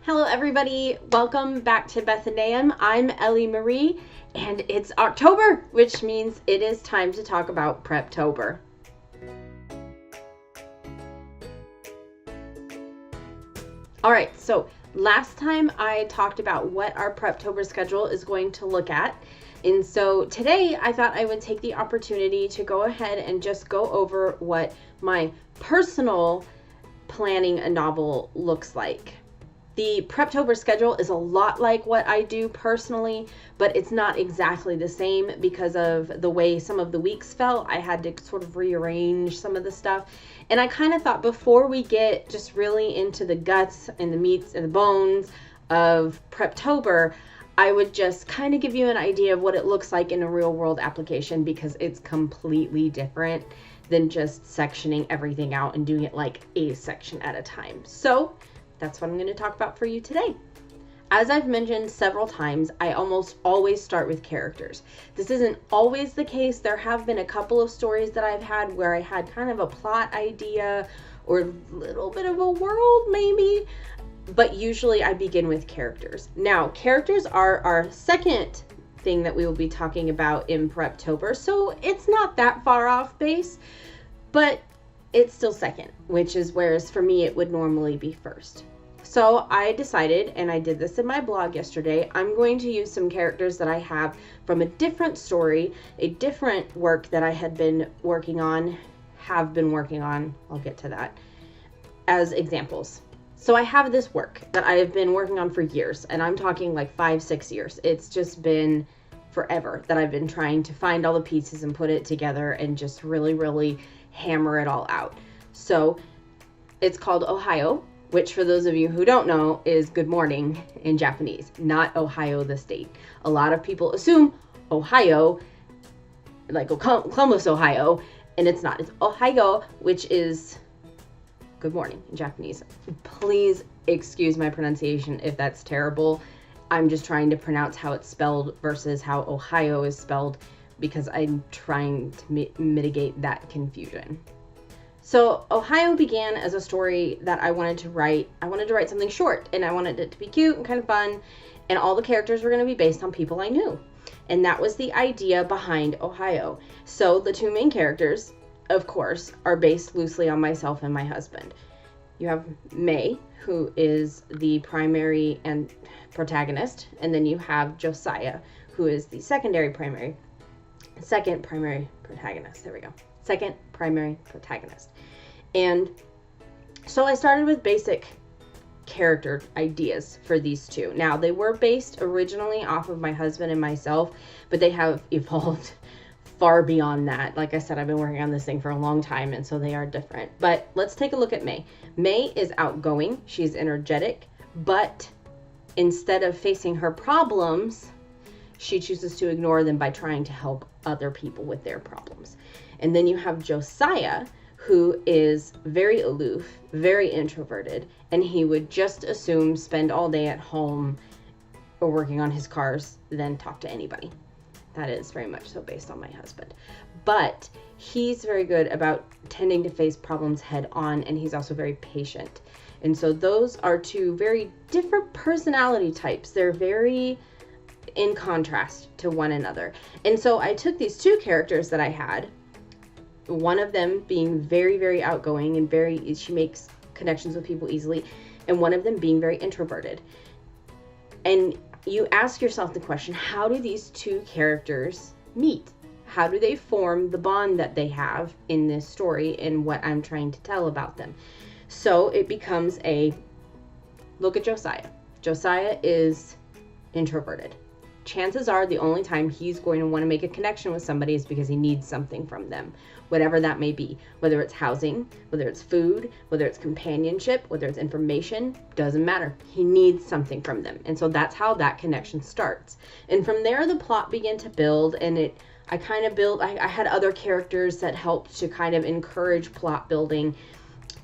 Hello everybody, welcome back to Bethanaeum. I'm Ellie Marie and it's October, which means it is time to talk about Preptober. Alright, so last time I talked about what our Preptober schedule is going to look at. And so today I thought I would take the opportunity to go ahead and just go over what my personal planning a novel looks like. The Preptober schedule is a lot like what I do personally, but it's not exactly the same because of the way some of the weeks fell. I had to sort of rearrange some of the stuff. And I kind of thought before we get just really into the guts and the meats and the bones of Preptober, I would just kind of give you an idea of what it looks like in a real world application, because it's completely different than just sectioning everything out and doing it like a section at a time. So that's what I'm going to talk about for you today. As I've mentioned several times, I almost always start with characters. This isn't always the case. There have been a couple of stories that I've had where I had kind of a plot idea or a little bit of a world maybe, but usually I begin with characters. Now, characters are our second thing that we will be talking about in Preptober, so it's not that far off base, but it's still second, which is whereas for me it would normally be first. So I decided, and I did this in my blog yesterday, I'm going to use some characters that I have from a different story, a different work that I had been working on, I'll get to that, as examples. So I have this work that I have been working on for years, and I'm talking like 5-6 years. It's just been forever that I've been trying to find all the pieces and put it together and just really hammer it all out. So it's called Ohio, which for those of you who don't know is good morning in Japanese, not Ohio the state. A lot of people assume Ohio, like Columbus, Ohio, and it's not. It's Ohio, which is good morning in Japanese. Please excuse my pronunciation if that's terrible. I'm just trying to pronounce how it's spelled versus how Ohio is spelled, because I'm trying to mitigate that confusion. So Ohio began as a story that I wanted to write. I wanted to write something short, and I wanted it to be cute and kind of fun, and all the characters were going to be based on people I knew. And that was the idea behind Ohio. So the two main characters, of course, are based loosely on myself and my husband. You have May, who is the primary and protagonist, and then you have Josiah, who is the second primary protagonist. There we go. Second primary protagonist. And so I started with basic character ideas for these two. Now, they were based originally off of my husband and myself, but they have evolved far beyond that. Like I said, I've been working on this thing for a long time, and so they are different. But let's take a look at May. May is outgoing. She's energetic, but instead of facing her problems, she chooses to ignore them by trying to help other people with their problems. And then you have Josiah, who is very aloof, very introverted, and he would just assume spend all day at home or working on his cars, then talk to anybody. That is very much so based on my husband. But he's very good about tending to face problems head on, and he's also very patient. And so those are two very different personality types. They're very in contrast to one another. And so I took these two characters that I had, one of them being very outgoing and she makes connections with people easily, and one of them being very introverted. And you ask yourself the question, how do these two characters meet? How do they form the bond that they have in this story and what I'm trying to tell about them? So it becomes a look at Josiah. Josiah is introverted. Chances are the only time he's going to want to make a connection with somebody is because he needs something from them, whatever that may be, whether it's housing, whether it's food, whether it's companionship, whether it's information, doesn't matter. He needs something from them. And so that's how that connection starts. And from there, the plot began to build, and I had other characters that helped to kind of encourage plot building.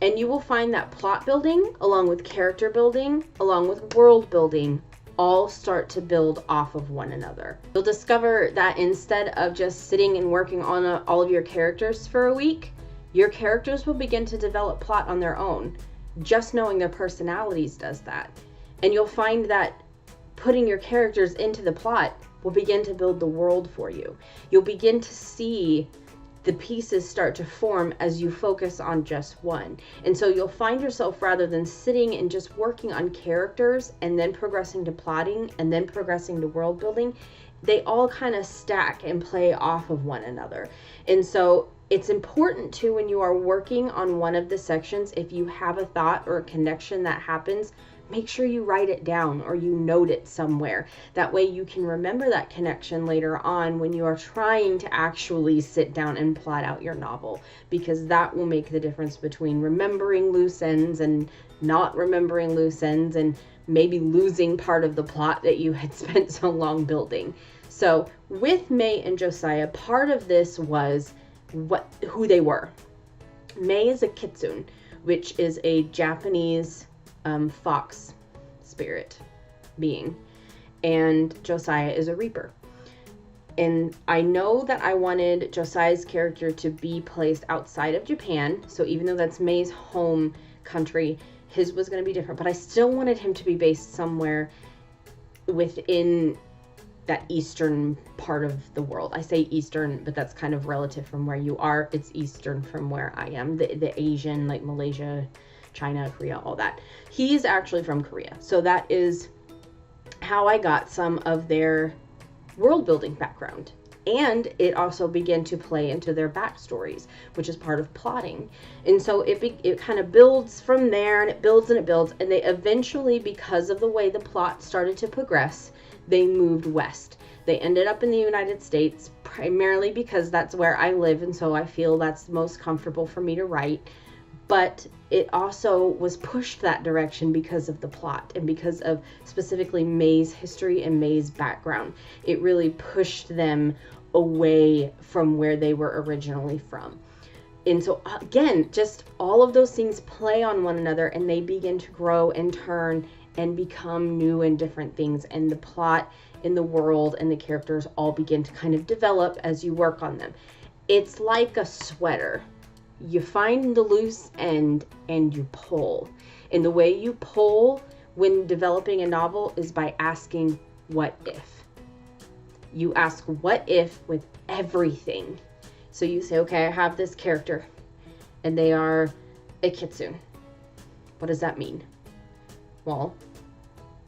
And you will find that plot building, along with character building, along with world building, all start to build off of one another. You'll discover that instead of just sitting and working on all of your characters for a week, your characters will begin to develop plot on their own. Just knowing their personalities does that. And you'll find that putting your characters into the plot will begin to build the world for you. You'll begin to see the pieces start to form as you focus on just one. And so you'll find yourself, rather than sitting and just working on characters and then progressing to plotting and then progressing to world building, they all kind of stack and play off of one another. And so it's important too, when you are working on one of the sections, if you have a thought or a connection that happens, make sure you write it down or you note it somewhere. That way you can remember that connection later on when you are trying to actually sit down and plot out your novel, because that will make the difference between remembering loose ends and not remembering loose ends, and maybe losing part of the plot that you had spent so long building. So with May and Josiah, part of this was who they were. May is a kitsune, which is a Japanese fox spirit being, and Josiah is a reaper. And I know that I wanted Josiah's character to be placed outside of Japan, so even though that's May's home country, his was going to be different, but I still wanted him to be based somewhere within that eastern part of the world. I say eastern, but that's kind of relative from where you are. It's eastern from where I am, the Asian, like Malaysia, China, Korea, all that. He's actually from Korea. So that is how I got some of their world building background. And it also began to play into their backstories, which is part of plotting. And so it kind of builds from there, and it builds and it builds. And they eventually, because of the way the plot started to progress, they moved west. They ended up in the United States, primarily because that's where I live. And so I feel that's most comfortable for me to write. But it also was pushed that direction because of the plot and because of specifically May's history and May's background. It really pushed them away from where they were originally from. And so again, just all of those things play on one another, and they begin to grow and turn and become new and different things. And the plot and the world and the characters all begin to kind of develop as you work on them. It's like a sweater. You find the loose end and you pull. And the way you pull when developing a novel is by asking, what if? You ask what if with everything. So you say, okay, I have this character and they are a kitsune. What does that mean? Well,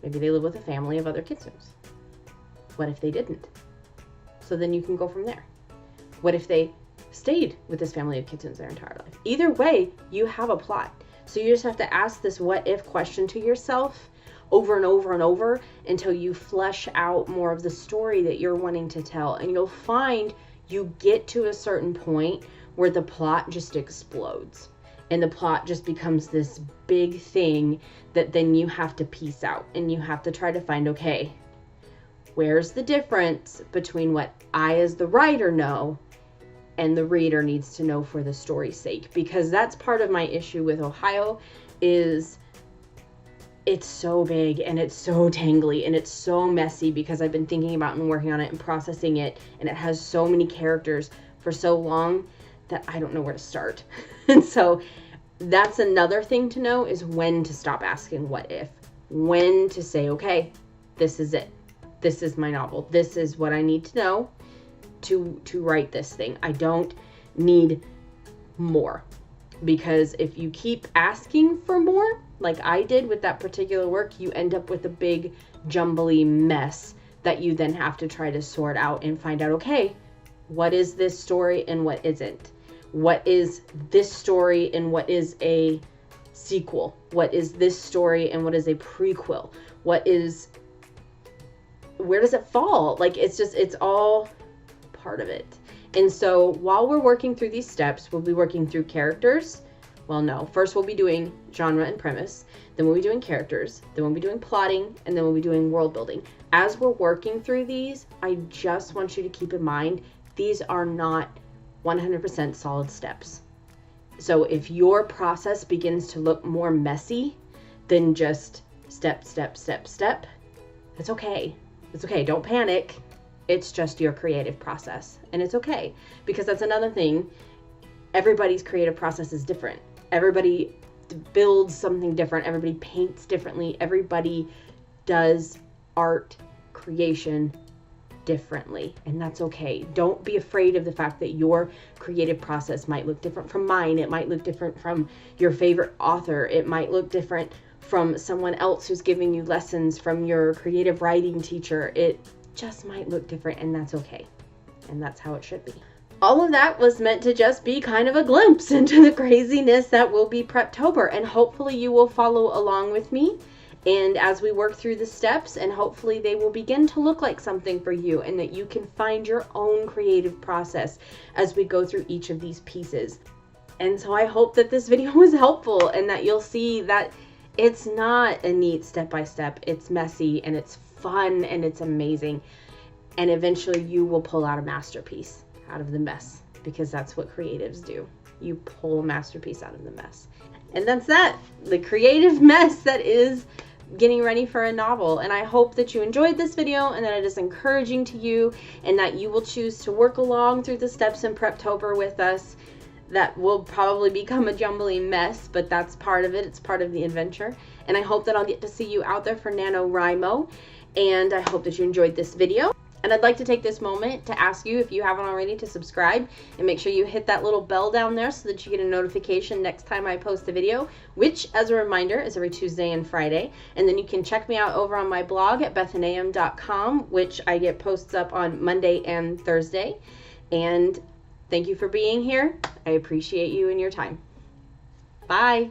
maybe they live with a family of other kitsunes. What if they didn't? So then you can go from there. What if they stayed with this family of kitsunes their entire life? Either way, you have a plot. So you just have to ask this what if question to yourself over and over and over until you flesh out more of the story that you're wanting to tell. And you'll find you get to a certain point where the plot just explodes. And the plot just becomes this big thing that then you have to piece out. And you have to try to find, okay, where's the difference between what I as the writer know and the reader needs to know for the story's sake? Because that's part of my issue with Ohio, is it's so big and it's so tangly and it's so messy, because I've been thinking about and working on it and processing it, and it has so many characters for so long that I don't know where to start. And so that's another thing to know, is when to stop asking what if, when to say, okay, this is it. This is my novel. This is what I need to know to write this thing. I don't need more, because if you keep asking for more, like I did with that particular work, you end up with a big jumbly mess that you then have to try to sort out and find out, okay, what is this story and what isn't? What is this story and what is a sequel? What is this story and what is a prequel? Where does it fall? Like, it's all part of it. And so while we're working through these steps, we'll be working through characters. Well, no, first we'll be doing genre and premise, then we'll be doing characters, then we'll be doing plotting, and then we'll be doing world building. As we're working through these, I just want you to keep in mind, these are not 100% solid steps. So if your process begins to look more messy than just step, step, step, step, it's okay. It's okay. Don't panic. It's just your creative process. And it's okay, because that's another thing. Everybody's creative process is different. Everybody builds something different. Everybody paints differently. Everybody does art creation differently, and that's okay. Don't be afraid of the fact that your creative process might look different from mine. It might look different from your favorite author. It might look different from someone else who's giving you lessons, from your creative writing teacher. It just might look different, and that's okay. And that's how it should be. All of that was meant to just be kind of a glimpse into the craziness that will be Preptober, and hopefully you will follow along with me. And as we work through the steps, and hopefully they will begin to look like something for you, and that you can find your own creative process as we go through each of these pieces. And so I hope that this video was helpful, and that you'll see that it's not a neat step-by-step. It's messy, and it's fun, and it's amazing. And eventually you will pull out a masterpiece out of the mess, because that's what creatives do. You pull a masterpiece out of the mess. And that's that, the creative mess that is getting ready for a novel. And I hope that you enjoyed this video, and that it is encouraging to you, and that you will choose to work along through the steps in Preptober with us. That will probably become a jumbly mess, but that's part of it. It's part of the adventure. And I hope that I'll get to see you out there for NaNoWriMo. And I hope that you enjoyed this video. And I'd like to take this moment to ask you, if you haven't already, to subscribe, and make sure you hit that little bell down there so that you get a notification next time I post a video, which, as a reminder, is every Tuesday and Friday. And then you can check me out over on my blog at bethanam.com, which I get posts up on Monday and Thursday. And thank you for being here. I appreciate you and your time. Bye.